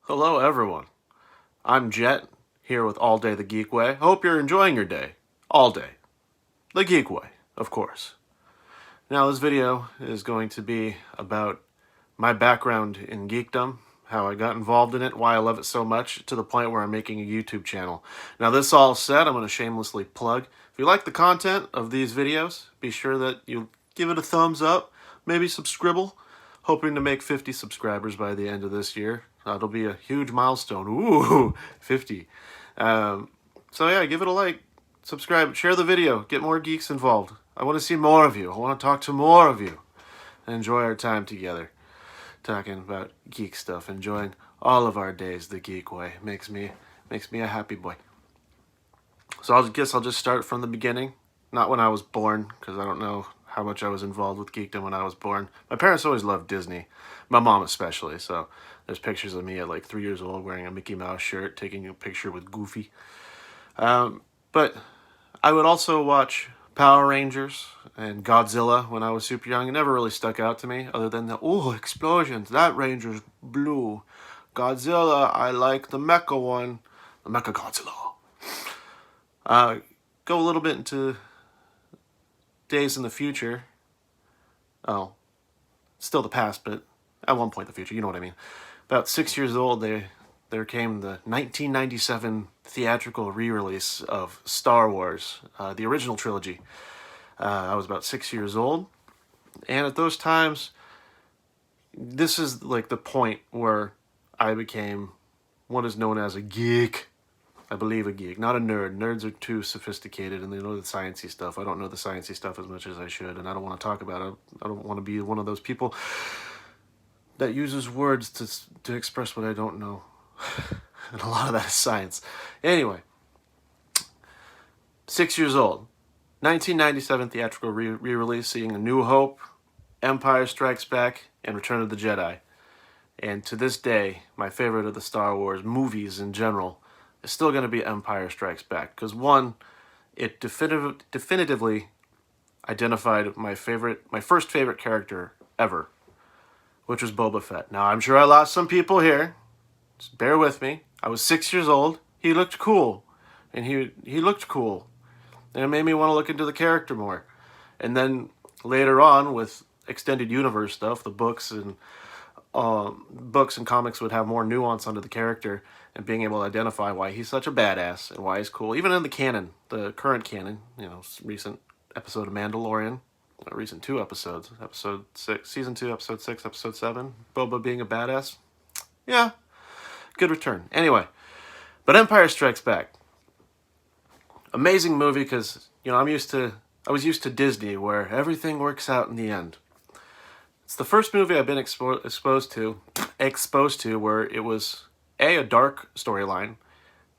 Hello everyone, I'm Jet, here with All Day the Geek Way. Hope you're enjoying your day. All day. The Geek Way, of course. Now this video is going to be about my background in geekdom, how I got involved in it, why I love it so much, to the point where I'm making a YouTube channel. Now this all said, I'm going to shamelessly plug. If you like the content of these videos, be sure that you give it a thumbs up, maybe subscribble. Hoping to make 50 subscribers by the end of this year. That'll be a huge milestone. Ooh, 50. So yeah, give it a like, subscribe, share the video, get more geeks involved. I want to see more of you. I want to talk to more of you. And enjoy our time together. Talking about geek stuff, enjoying all of our days the geek way. Makes me a happy boy. So I guess I'll just start from the beginning. Not when I was born, because I don't know how much I was involved with geekdom when I was born. My parents always loved Disney, my mom especially, so there's pictures of me at like 3 years old wearing a Mickey Mouse shirt, taking a picture with Goofy. But I would also watch Power Rangers and Godzilla when I was super young. It never really stuck out to me, other than the, oh, explosions, that Ranger's blue. Godzilla, I like the mecha one, the Mecha Godzilla. Go a little bit into days in the future. Oh, still the past, but at one point in the future, you know what I mean. About 6 years old, there came the 1997 theatrical re-release of Star Wars, the original trilogy. I was about 6 years old, and at those times, this is like the point where I became what is known as a geek. I believe a geek, not a nerd. Nerds are too sophisticated and they know the sciencey stuff. I don't know the sciencey stuff as much as I should, and I don't want to talk about it. I don't want to be one of those people that uses words to express what I don't know. And a lot of that is science. Anyway, 6 years old, 1997 theatrical re-release, seeing A New Hope, Empire Strikes Back, and Return of the Jedi. And to this day, my favorite of the Star Wars movies in general is still going to be Empire Strikes Back. Because one, it definitively identified my first favorite character ever, which was Boba Fett. Now, I'm sure I lost some people here. Just bear with me. I was 6 years old. He looked cool. And he looked cool. And it made me want to look into the character more. And then later on, with extended universe stuff, the books and comics would have more nuance onto the character and being able to identify why he's such a badass and why he's cool. Even in the canon, the current canon, recent episode of Mandalorian, recent 2 episodes, episode 6, season 2, episode 6, episode 7, Boba being a badass. Yeah, good return. Anyway, but Empire Strikes Back. Amazing movie because, I was used to Disney where everything works out in the end. It's the first movie I've been exposed to where it was a dark storyline,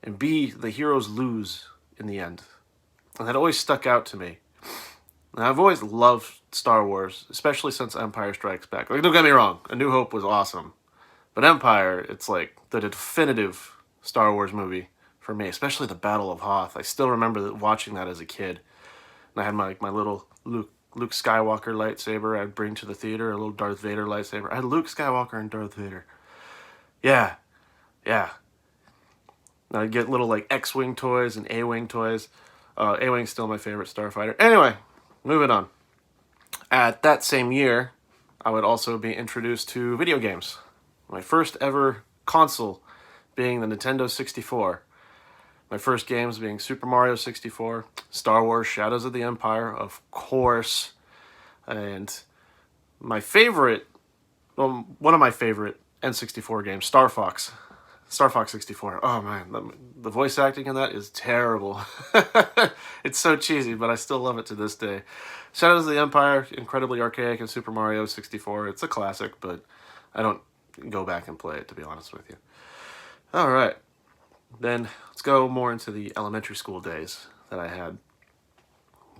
and B, the heroes lose in the end. And that always stuck out to me. And I've always loved Star Wars, especially since Empire Strikes Back. Like, don't get me wrong, A New Hope was awesome. But Empire, it's like the definitive Star Wars movie for me, especially the Battle of Hoth. I still remember watching that as a kid. And I had my little Luke Skywalker lightsaber I'd bring to the theater, a little Darth Vader lightsaber. I had Luke Skywalker and Darth Vader. Yeah. I'd get little like X-Wing toys and A-Wing toys. A-Wing's still my favorite starfighter. Anyway, moving on. At that same year, I would also be introduced to video games. My first ever console being the Nintendo 64. My first games being Super Mario 64, Star Wars Shadows of the Empire, of course, and my favorite, one of my favorite N64 games, Star Fox 64. Oh man, the voice acting in that is terrible. It's so cheesy, but I still love it to this day. Shadows of the Empire, incredibly archaic, and Super Mario 64, it's a classic, but I don't go back and play it, to be honest with you. All right. Then let's go more into the elementary school days that I had.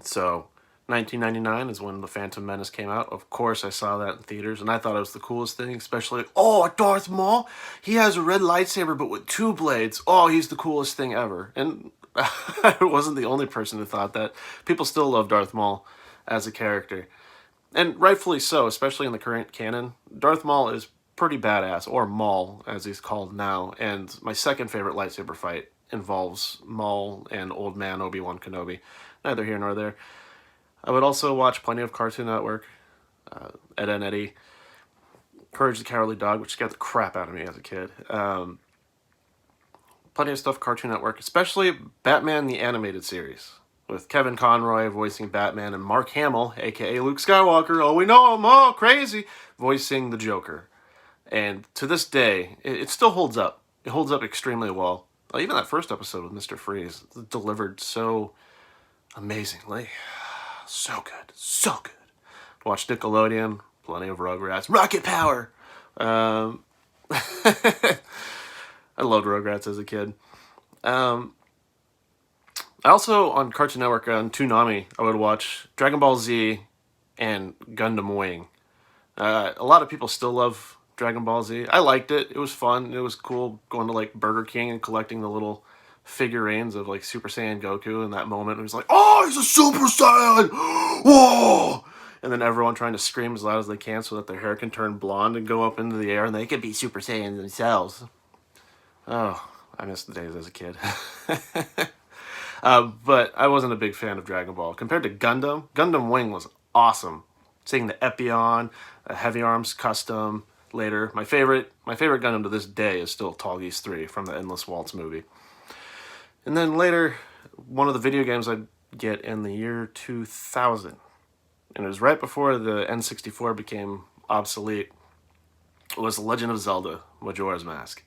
So 1999 is when The Phantom Menace came out. Of course, I saw that in theaters, and I thought it was the coolest thing, especially, Darth Maul? He has a red lightsaber, but with 2 blades. Oh, he's the coolest thing ever. And I wasn't the only person who thought that. People still love Darth Maul as a character. And rightfully so, especially in the current canon. Darth Maul is pretty badass, or Maul, as he's called now. And my second favorite lightsaber fight involves Maul and Old Man Obi-Wan Kenobi. Neither here nor there. I would also watch plenty of Cartoon Network, Ed and Eddie, Courage the Cowardly Dog, which scared the crap out of me as a kid. Plenty of stuff Cartoon Network, especially Batman the Animated Series, with Kevin Conroy voicing Batman and Mark Hamill, aka Luke Skywalker, oh we know him, oh crazy, voicing the Joker. And to this day, it still holds up. It holds up extremely well. Even that first episode with Mr. Freeze delivered so amazingly. So good. So good. Watch Nickelodeon. Plenty of Rugrats. Rocket Power! I loved Rugrats as a kid. I also, on Cartoon Network, on Toonami, I would watch Dragon Ball Z and Gundam Wing. A lot of people still love Dragon Ball Z. I liked it. It was fun. It was cool going to like Burger King and collecting the little figurines of like Super Saiyan Goku in that moment. It was like, oh, he's a Super Saiyan! Whoa! And then everyone trying to scream as loud as they can so that their hair can turn blonde and go up into the air and they can be Super Saiyans themselves. Oh, I missed the days as a kid. But I wasn't a big fan of Dragon Ball. Compared to Gundam, Gundam Wing was awesome. Seeing the Epion, Heavy Arms Custom, later. My favorite Gundam to this day is still Tall Geese 3 from the Endless Waltz movie. And then later, one of the video games I'd get in the year 2000, and it was right before the N64 became obsolete, was Legend of Zelda Majora's Mask.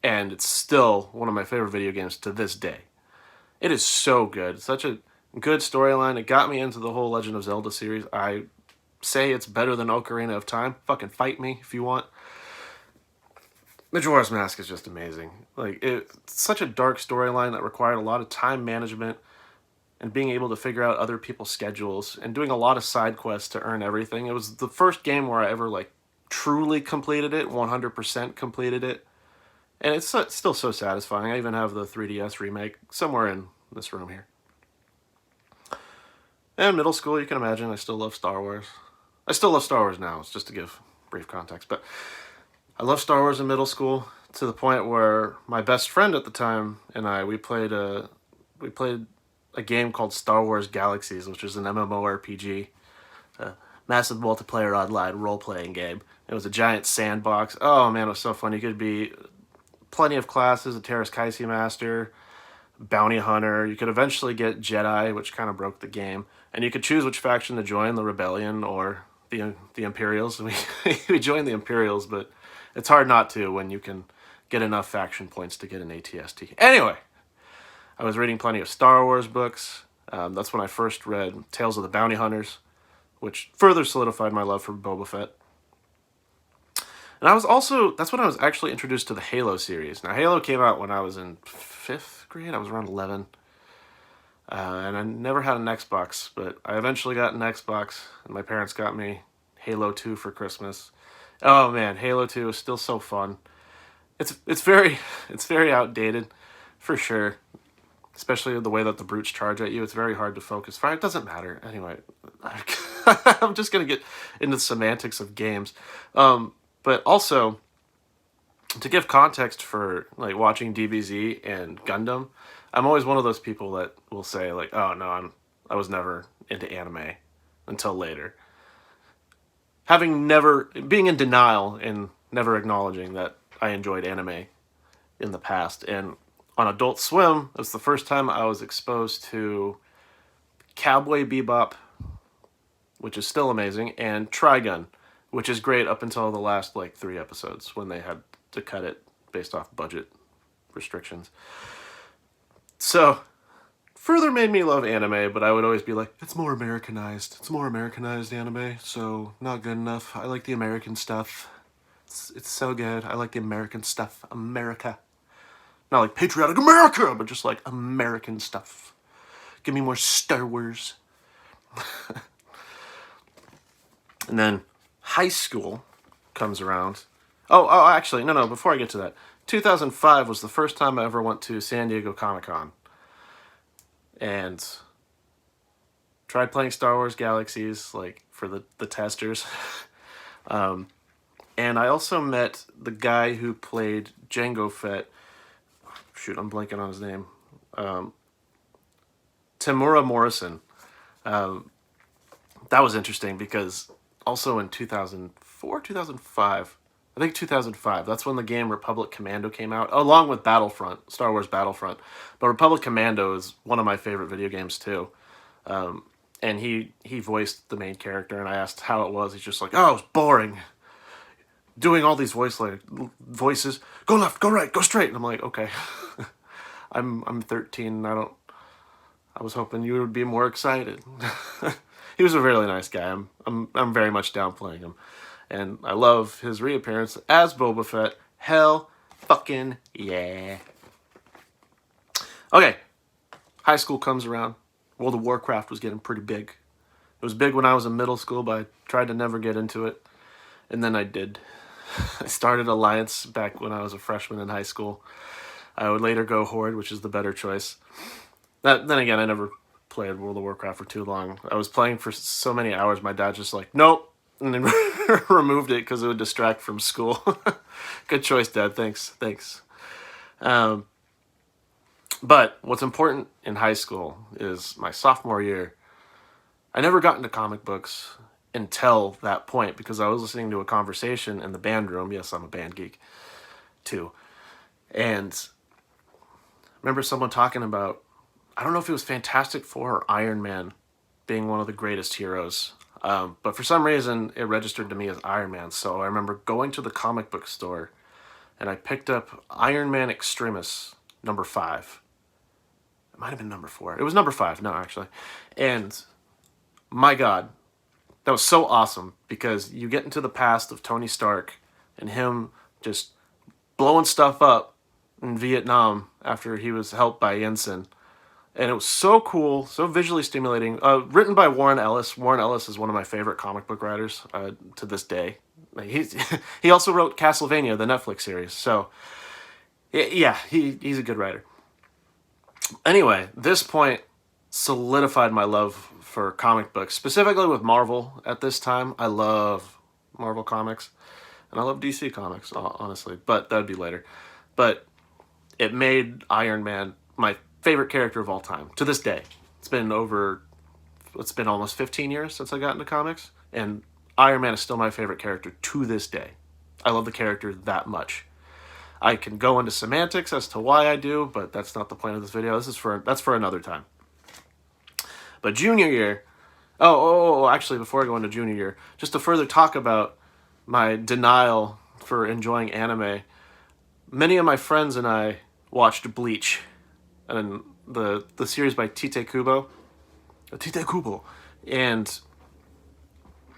And it's still one of my favorite video games to this day. It is so good. Such a good storyline. It got me into the whole Legend of Zelda series. I say it's better than Ocarina of Time. Fucking fight me if you want. Majora's Mask is just amazing. It's such a dark storyline that required a lot of time management and being able to figure out other people's schedules and doing a lot of side quests to earn everything. It was the first game where I ever truly completed it, 100% completed it. And it's still so satisfying. I even have the 3DS remake somewhere in this room here. And middle school, you can imagine, I still love Star Wars. I still love Star Wars now, it's just to give brief context. But I love Star Wars in middle school to the point where my best friend at the time and we played a game called Star Wars Galaxies, which is an MMORPG, a massive multiplayer online role-playing game. It was a giant sandbox. Oh man, it was so fun. You could be plenty of classes, a Terras Kaisi Master, Bounty Hunter. You could eventually get Jedi, which kind of broke the game. And you could choose which faction to join, the Rebellion or the Imperials. We joined the Imperials, but it's hard not to when you can get enough faction points to get an ATST. Anyway, I was reading plenty of Star Wars books. That's when I first read Tales of the Bounty Hunters, which further solidified my love for Boba Fett. And that's when I was actually introduced to the Halo series. Now, Halo came out when I was in 5th grade. I was around 11. And I never had an Xbox, but I eventually got an Xbox, and my parents got me Halo 2 for Christmas. Oh man, Halo 2 is still so fun. It's very outdated, for sure. Especially the way that the brutes charge at you. It's very hard to focus. It doesn't matter. Anyway, I'm just going to get into the semantics of games. But also, to give context for watching DBZ and Gundam, I'm always one of those people that will say oh no, I was never into anime until later. Being in denial and never acknowledging that I enjoyed anime in the past. And on Adult Swim, it was the first time I was exposed to Cowboy Bebop, which is still amazing, and Trigun, which is great up until the last 3 episodes when they had to cut it based off budget restrictions. So, further made me love anime, but I would always be like, it's more Americanized. It's more Americanized anime, so not good enough. I like the American stuff. It's so good. I like the American stuff. America. Not like patriotic America, but just American stuff. Give me more Star Wars. And then high school comes around. Oh, actually, no, before I get to that. 2005 was the first time I ever went to San Diego Comic-Con. And tried playing Star Wars Galaxies, for the testers. And I also met the guy who played Jango Fett. Shoot, I'm blanking on his name. Tamura Morrison. That was interesting because also in 2004, 2005, I think 2005, that's when the game Republic Commando came out, along with Battlefront, Star Wars Battlefront. But Republic Commando is one of my favorite video games too. And he voiced the main character, and I asked how it was. He's just like, oh, it's boring. Doing all these voices, go left, go right, go straight. And I'm like, okay. I'm 13. I was hoping you would be more excited. He was a really nice guy. I'm very much down playing him, and I love his reappearance as Boba Fett. Hell, fucking yeah. Okay, high school comes around. World of Warcraft was getting pretty big. It was big when I was in middle school, but I tried to never get into it, and then I did. I started Alliance back when I was a freshman in high school. I would later go Horde, which is the better choice. Then again, I never played World of Warcraft for too long. I was playing for so many hours, my dad just like, nope, and then removed it because it would distract from school. Good choice, Dad. Thanks. But what's important in high school is my sophomore year. I never got into comic books until that point because I was listening to a conversation in the band room. Yes, I'm a band geek too. And I remember someone talking about, I don't know if it was Fantastic Four or Iron Man being one of the greatest heroes. But for some reason, it registered to me as Iron Man. So I remember going to the comic book store, and I picked up Iron Man Extremis, number 5. It might have been number 4. It was number 5, no, actually. And my God, that was so awesome because you get into the past of Tony Stark and him just blowing stuff up in Vietnam after he was helped by Yinsen. And it was so cool, so visually stimulating. Written by Warren Ellis. Warren Ellis is one of my favorite comic book writers to this day. He also wrote Castlevania, the Netflix series. So, yeah, he's a good writer. Anyway, this point solidified my love for comic books, specifically with Marvel at this time. I love Marvel comics, and I love DC comics, honestly, but that would be later. But it made Iron Man my favorite character of all time to this day. It's been almost 15 years since I got into comics, and Iron Man is still my favorite character to this day. I love the character that much. I can go into semantics as to why I do, but that's not the point of this video. That's for another time. But junior year, actually, before I go into junior year, just to further talk about my denial for enjoying anime, many of my friends and I watched Bleach, and the series by Tite Kubo, and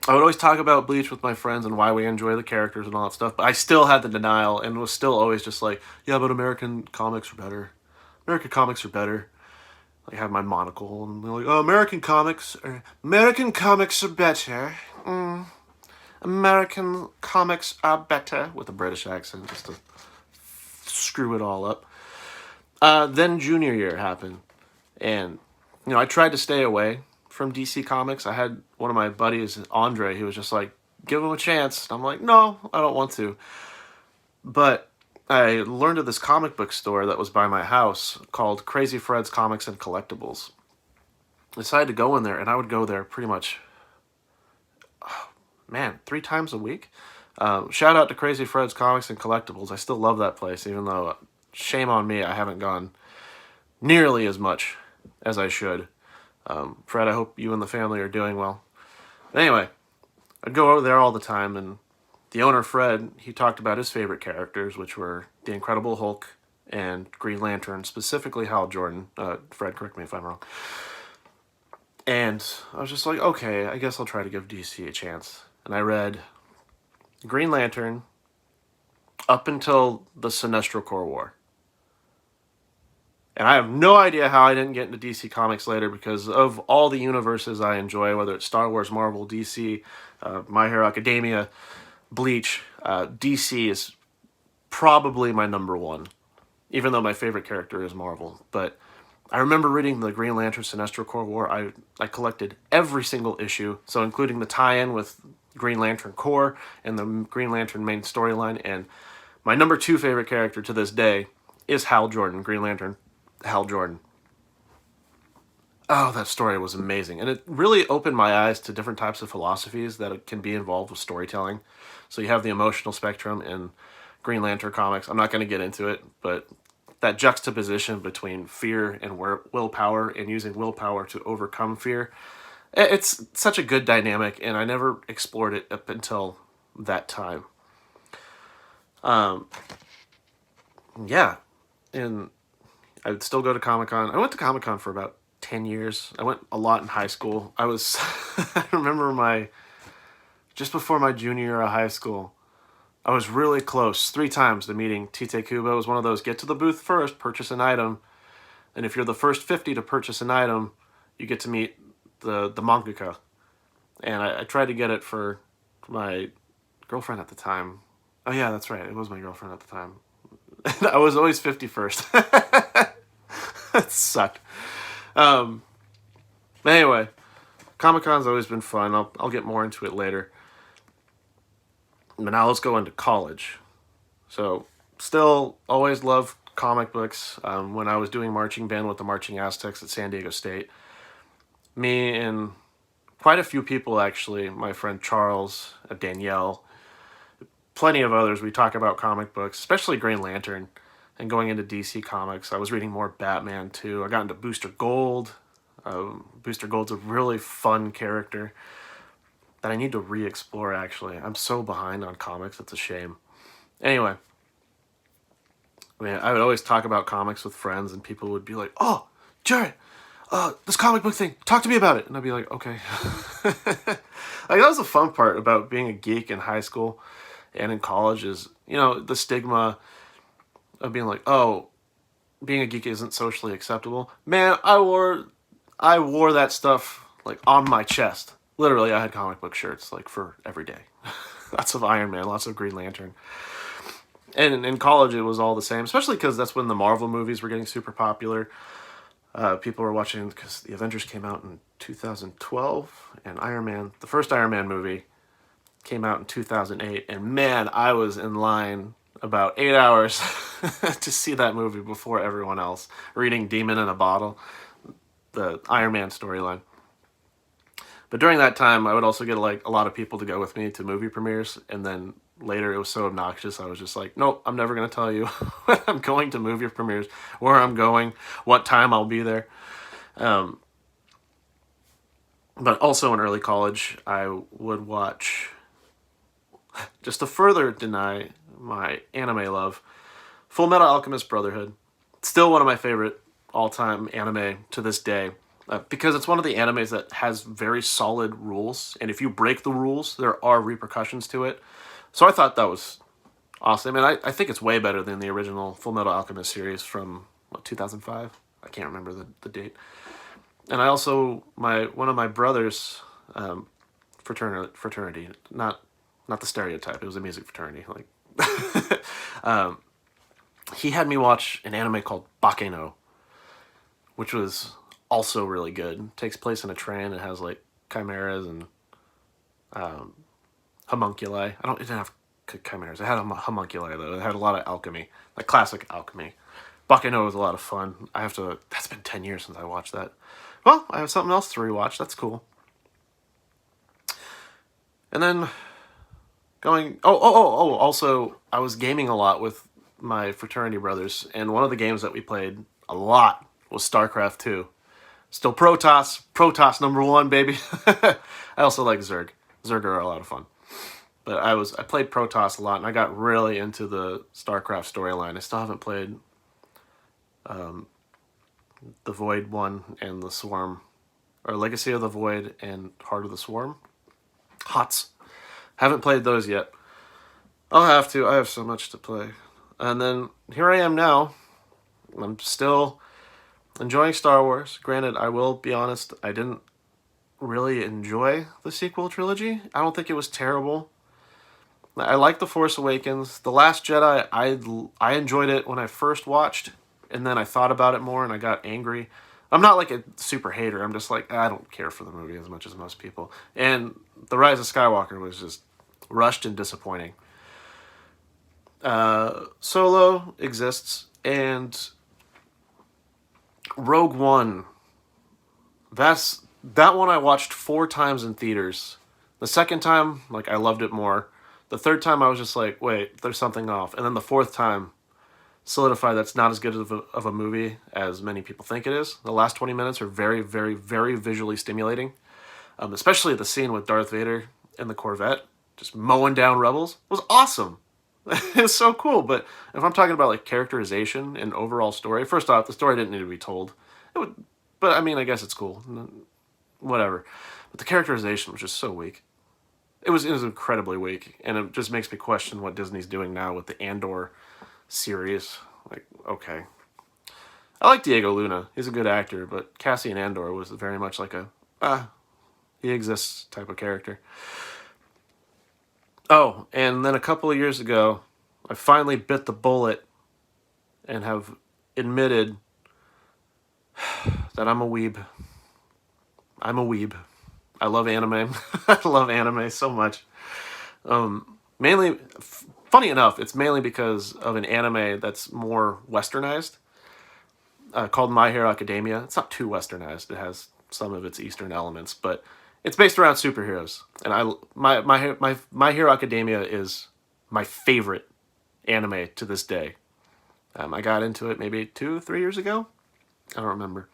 I would always talk about Bleach with my friends and why we enjoy the characters and all that stuff, but I still had the denial and was still always just like, yeah, but American comics are better. American comics are better. I had my monocle, and they're like, oh, American comics are better. American comics are better, with a British accent, just to screw it all up. Then junior year happened, and, I tried to stay away from DC Comics. I had one of my buddies, Andre, he was just like, give him a chance. And I'm like, no, I don't want to. But I learned of this comic book store that was by my house called Crazy Fred's Comics and Collectibles. I decided to go in there, and I would go there pretty much, 3 times a week. Shout out to Crazy Fred's Comics and Collectibles. I still love that place, even though, shame on me, I haven't gone nearly as much as I should. Fred, I hope you and the family are doing well. But anyway, I'd go over there all the time, and the owner, Fred, he talked about his favorite characters, which were the Incredible Hulk and Green Lantern, specifically Hal Jordan. Fred, correct me if I'm wrong. And I was just like, okay, I guess I'll try to give DC a chance. And I read Green Lantern up until the Sinestro Corps War. And I have no idea how I didn't get into DC Comics later because of all the universes I enjoy, whether it's Star Wars, Marvel, DC, My Hero Academia, Bleach. DC is probably my number one, even though my favorite character is Marvel. But I remember reading the Green Lantern Sinestro Corps War. I collected every single issue, so including the tie-in with Green Lantern Corps and the Green Lantern main storyline. And my number 2 favorite character to this day is Hal Jordan, Green Lantern Hal Jordan. Oh, that story was amazing. And it really opened my eyes to different types of philosophies that can be involved with storytelling. So you have the emotional spectrum in Green Lantern comics. I'm not going to get into it, but that juxtaposition between fear and willpower and using willpower to overcome fear, it's such a good dynamic, and I never explored it up until that time. Yeah, and I would still go to Comic-Con. I went to Comic-Con for about 10 years. I went a lot in high school. I was, I remember just before my junior year of high school, I was really close 3 times to meeting Tite Kubo. It was one of those, get to the booth first, purchase an item, and if you're the first 50 to purchase an item, you get to meet the mangaka. And I tried to get it for my girlfriend at the time. Oh yeah, that's right, it was my girlfriend at the time. I was always 51st. That sucked. Anyway, Comic-Con's always been fun. I'll get more into it later. But now let's go into college. So, still always loved comic books. When I was doing marching band with the Marching Aztecs at San Diego State, me and quite a few people, actually, my friend Charles, Danielle, plenty of others, we talk about comic books, especially Green Lantern, and going into DC Comics. I was reading more Batman, too. I got into Booster Gold. Booster Gold's a really fun character that I need to re-explore, actually. I'm so behind on comics, it's a shame. Anyway, I would always talk about comics with friends, and people would be like, oh, Jared, this comic book thing, talk to me about it. And I'd be like, okay. Like, that was the fun part about being a geek in high school and in college is, the stigma of being like, oh, being a geek isn't socially acceptable. Man, I wore that stuff, like, on my chest. Literally, I had comic book shirts, like, for every day. Lots of Iron Man, lots of Green Lantern. And in college, it was all the same, especially because that's when the Marvel movies were getting super popular. People were watching, because the Avengers came out in 2012, and the first Iron Man movie came out in 2008, and man, I was in line about 8 hours to see that movie before everyone else, reading Demon in a Bottle, the Iron Man storyline. But during that time, I would also get like a lot of people to go with me to movie premieres, and then later it was so obnoxious, I was just like, nope, I'm never going to tell you when I'm going to movie premieres, where I'm going, what time I'll be there. But also in early college, I would watch, just to further deny my anime love, Full Metal Alchemist Brotherhood. Still one of my favorite all-time anime to this day. Because it's one of the animes that has very solid rules, and if you break the rules, there are repercussions to it. So I thought that was awesome, and I think it's way better than the original Full Metal Alchemist series from, 2005? I can't remember the date. And I also, one of my brother's fraternity, not the stereotype, it was a music fraternity, like, he had me watch an anime called Bakeno, which was also really good. It takes place in a train. It has like chimeras and homunculi. It didn't have chimeras. It had homunculi though. It had a lot of alchemy, like classic alchemy. Bakeno was a lot of fun. That's been 10 years since I watched that. Well, I have something else to rewatch. That's cool. And then also I was gaming a lot with my fraternity brothers, and one of the games that we played a lot was StarCraft 2. Still Protoss number 1, baby. I also like Zerg. Zerg are a lot of fun. But I played Protoss a lot, and I got really into the StarCraft storyline. I still haven't played the Void one and the Swarm, or Legacy of the Void and Heart of the Swarm. HOTS. Haven't played those yet. I'll have to. I have so much to play. And then here I am now. I'm still enjoying Star Wars. Granted, I will be honest, I didn't really enjoy the sequel trilogy. I don't think it was terrible. I like The Force Awakens. The Last Jedi, I enjoyed it when I first watched, and then I thought about it more and I got angry. I'm not like a super hater. I'm just like, I don't care for the movie as much as most people. And The Rise of Skywalker was just rushed and disappointing. Solo exists, and Rogue One. That one I watched 4 times in theaters. The second time, like, I loved it more. The third time, I was just like, wait, there's something off. And then the fourth time, solidified that's not as good of a movie as many people think it is. The last 20 minutes are very, very, very visually stimulating. Especially the scene with Darth Vader in the Corvette, just mowing down rebels, it was awesome. It was so cool. But if I'm talking about like characterization and overall story, first off, the story didn't need to be told. But I mean, I guess it's cool. Whatever. But the characterization was just so weak. It was incredibly weak, and it just makes me question what Disney's doing now with the Andor series. Like, okay. I like Diego Luna. He's a good actor, but Cassian Andor was very much like he exists type of character. Oh, and then a couple of years ago, I finally bit the bullet and have admitted that I'm a weeb. I'm a weeb. I love anime. I love anime so much. Mainly, funny enough, it's mainly because of an anime that's more westernized, called My Hero Academia. It's not too westernized. It has some of its Eastern elements, but it's based around superheroes. And My Hero Academia is my favorite anime to this day. I got into it maybe 2-3 years ago. I don't remember.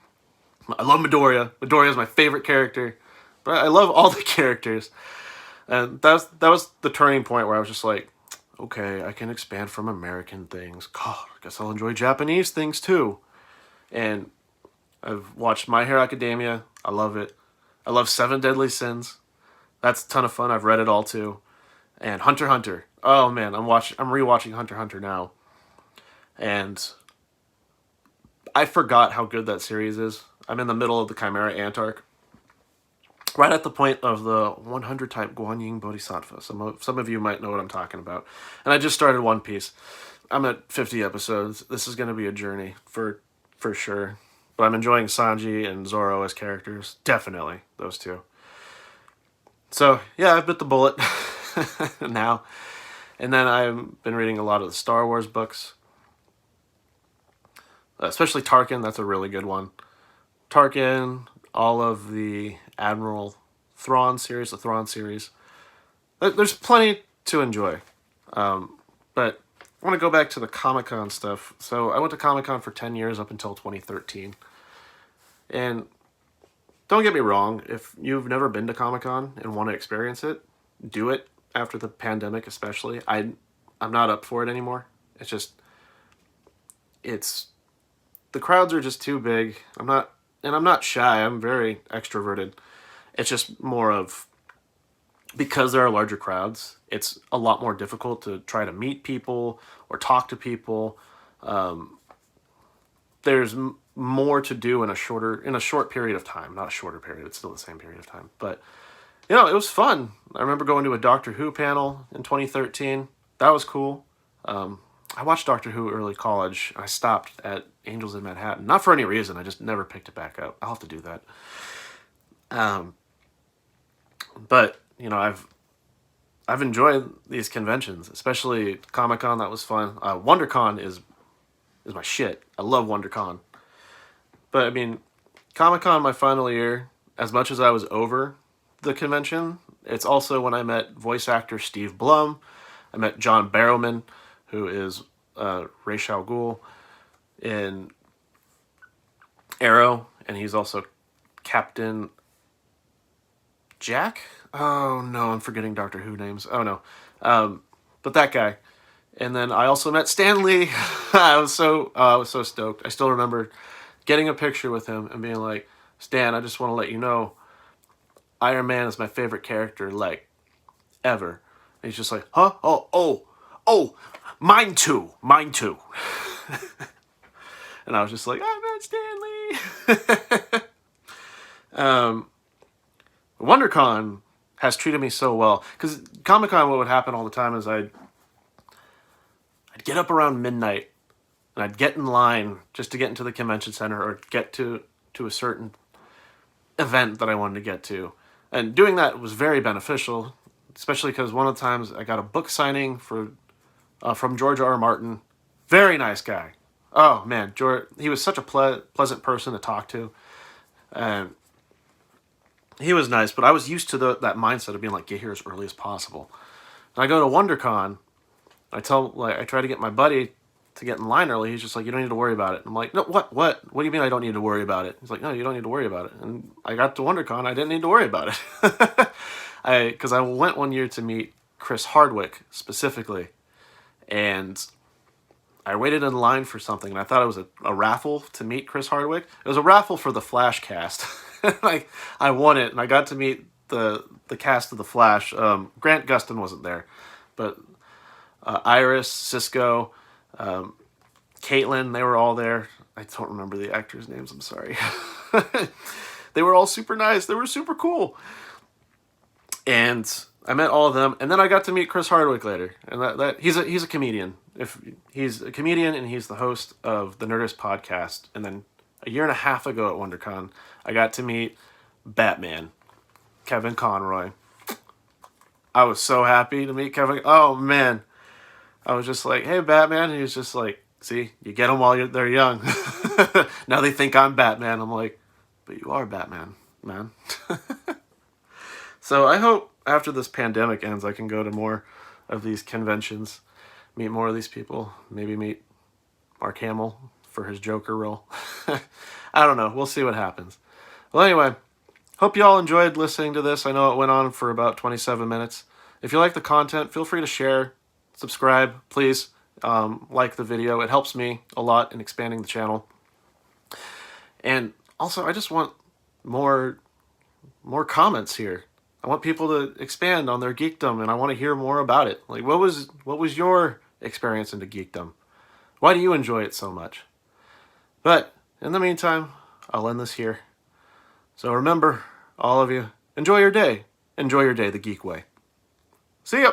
I love Midoriya. Midoriya is my favorite character, but I love all the characters. And that was the turning point where I was just like, okay, I can expand from American things. God, I guess I'll enjoy Japanese things too. And I've watched My Hero Academia. I love it. I love Seven Deadly Sins. That's a ton of fun. I've read it all too. And Hunter x Hunter. Oh man, I'm rewatching Hunter x Hunter now. And I forgot how good that series is. I'm in the middle of the Chimera Ant arc. Right at the point of the 100 type Guanyin Bodhisattva. Some of you might know what I'm talking about. And I just started One Piece. I'm at 50 episodes. This is going to be a journey for sure. But I'm enjoying Sanji and Zoro as characters. Definitely, those two. So, yeah, I've bit the bullet now. And then I've been reading a lot of the Star Wars books. Especially Tarkin, that's a really good one. Tarkin, all of the Admiral Thrawn series, the Thrawn series. There's plenty to enjoy. But I want to go back to the Comic-Con stuff. So I went to Comic-Con for 10 years up until 2013. And don't get me wrong, if you've never been to Comic-Con and want to experience it, do it after the pandemic especially. I'm not up for it anymore. The crowds are just too big. I'm not shy. I'm very extroverted. It's just more of, because there are larger crowds, it's a lot more difficult to try to meet people or talk to people. There's more to do in a short period of time. Not a shorter period. It's still the same period of time. But, it was fun. I remember going to a Doctor Who panel in 2013. That was cool. I watched Doctor Who early college. I stopped at Angels in Manhattan. Not for any reason. I just never picked it back up. I'll have to do that. But, I've enjoyed these conventions, especially Comic-Con. That was fun. WonderCon is my shit. I love WonderCon. But, I mean, Comic-Con, my final year, as much as I was over the convention, it's also when I met voice actor Steve Blum. I met John Barrowman, who is Ra's al Ghul in Arrow, and he's also Captain Jack? Oh no, I'm forgetting Doctor Who names. Oh no. But that guy. And then I also met Stan Lee. I was so stoked. I still remember getting a picture with him and being like, Stan, I just want to let you know, Iron Man is my favorite character, like, ever. And he's just like, huh? Oh, mine too. And I was just like, I met Stan Lee. WonderCon has treated me so well. Because Comic-Con, what would happen all the time is I'd get up around midnight and I'd get in line just to get into the convention center or get to to a certain event that I wanted to get to. And doing that was very beneficial, especially because one of the times I got a book signing from George R. R. Martin. Very nice guy. Oh, man, George, he was such a pleasant person to talk to. And he was nice, but I was used to that mindset of being like, get here as early as possible. And I go to WonderCon. I try to get my buddy to get in line early. He's just like, you don't need to worry about it. I'm like, no, what do you mean I don't need to worry about it? He's like, no, you don't need to worry about it. And I got to WonderCon. I didn't need to worry about it. Because I went one year to meet Chris Hardwick specifically. And I waited in line for something, and I thought it was a raffle to meet Chris Hardwick. It was a raffle for the Flash cast. Like, I won it, and I got to meet the cast of the Flash. Grant Gustin wasn't there, but Iris, Cisco, Caitlin, they were all there. I don't remember the actors' names, I'm sorry. They were all super nice. They were super cool. And I met all of them, and then I got to meet Chris Hardwick later. And he's a comedian. He's a comedian, and he's the host of the Nerdist podcast. And then a year and a half ago at WonderCon, I got to meet Batman, Kevin Conroy. I was so happy to meet Kevin. Oh, man. I was just like, hey, Batman. And he was just like, see, you get them while they're young. Now they think I'm Batman. I'm like, but you are Batman, man. So I hope after this pandemic ends, I can go to more of these conventions, meet more of these people, maybe meet Mark Hamill for his Joker role. I don't know. We'll see what happens. Well, anyway, hope you all enjoyed listening to this. I know it went on for about 27 minutes. If you like the content, feel free to share, subscribe, please. Like the video. It helps me a lot in expanding the channel. And also, I just want more comments here. I want people to expand on their geekdom, and I want to hear more about it. Like, what was your experience into geekdom? Why do you enjoy it so much? But in the meantime, I'll end this here. So remember, all of you, enjoy your day. Enjoy your day the Geek way. See ya!